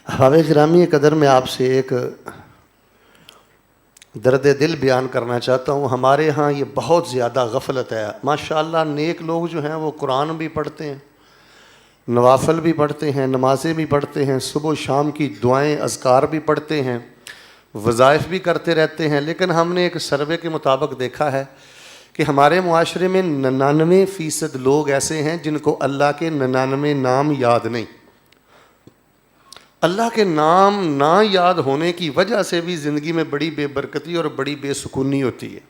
احباب گرامی قدر، میں آپ سے ایک درد دل بیان کرنا چاہتا ہوں۔ ہمارے ہاں یہ بہت زیادہ غفلت ہے۔ ماشاءاللہ نیک لوگ جو ہیں وہ قرآن بھی پڑھتے ہیں، نوافل بھی پڑھتے ہیں، نمازیں بھی پڑھتے ہیں، صبح و شام کی دعائیں اذکار بھی پڑھتے ہیں، وظائف بھی کرتے رہتے ہیں، لیکن ہم نے ایک سروے کے مطابق دیکھا ہے کہ ہمارے معاشرے میں 99% لوگ ایسے ہیں جن کو اللہ کے 99 نام یاد نہیں۔ اللہ کے نام نہ یاد ہونے کی وجہ سے بھی زندگی میں بڑی بے برکتی اور بڑی بے سکونی ہوتی ہے۔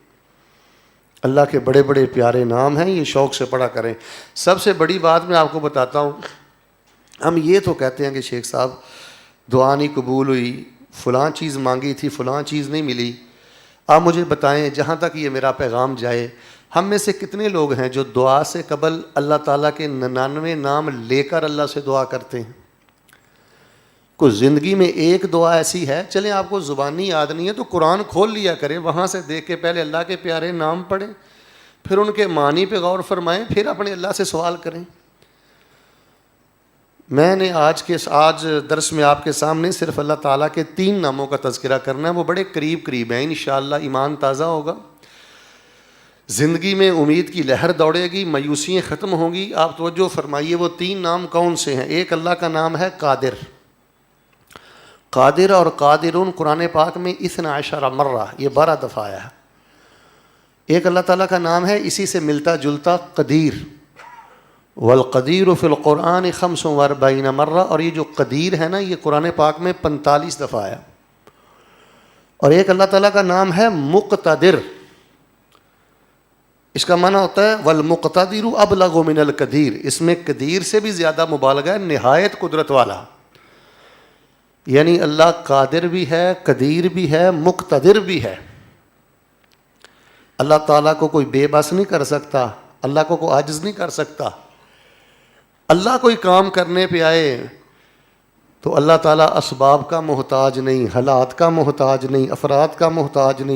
اللہ کے بڑے بڑے پیارے نام ہیں، یہ شوق سے پڑھا کریں۔ سب سے بڑی بات میں آپ کو بتاتا ہوں، ہم یہ تو کہتے ہیں کہ شیخ صاحب دعا نہیں قبول ہوئی، فلاں چیز مانگی تھی فلاں چیز نہیں ملی۔ آپ مجھے بتائیں، جہاں تک یہ میرا پیغام جائے، ہم میں سے کتنے لوگ ہیں جو دعا سے قبل اللہ تعالیٰ کے 99 نام لے کر اللہ سے دعا کرتے ہیں؟ کوئی زندگی میں ایک دعا ایسی ہے، چلیں آپ کو زبانی یاد نہیں ہے تو قرآن کھول لیا کریں، وہاں سے دیکھ کے پہلے اللہ کے پیارے نام پڑھیں، پھر ان کے معنی پہ غور فرمائیں، پھر اپنے اللہ سے سوال کریں۔ میں نے آج درس میں آپ کے سامنے صرف اللہ تعالیٰ کے 3 ناموں کا تذکرہ کرنا ہے، وہ بڑے قریب قریب ہیں، انشاءاللہ ایمان تازہ ہوگا، زندگی میں امید کی لہر دوڑے گی، مایوسیاں ختم ہوں گی۔ آپ توجہ فرمائیے، وہ 3 نام کون سے ہیں؟ ایک اللہ کا نام ہے قادر۔ قادر اور قادرون قرآن پاک میں 12 مرہ، یہ 12 دفعہ آیا ہے۔ ایک اللہ تعالیٰ کا نام ہے اسی سے ملتا جلتا قدیر، والقدیر فی القرآن 45 مرہ، اور یہ جو قدیر ہے نا یہ قرآن پاک میں 45 دفعہ آیا۔ اور ایک اللہ تعالیٰ کا نام ہے مقتدر، اس کا معنی ہوتا ہے والمقتدر ابلغ من القدیر، اس میں قدیر سے بھی زیادہ مبالغہ ہے، نہایت قدرت والا۔ یعنی اللہ قادر بھی ہے، قدیر بھی ہے، مقتدر بھی ہے۔ اللہ تعالیٰ کو کوئی بے بس نہیں کر سکتا، اللہ کو کوئی عاجز نہیں کر سکتا۔ اللہ کوئی کام کرنے پہ آئے تو اللہ تعالیٰ اسباب کا محتاج نہیں، حالات کا محتاج نہیں، افراد کا محتاج نہیں۔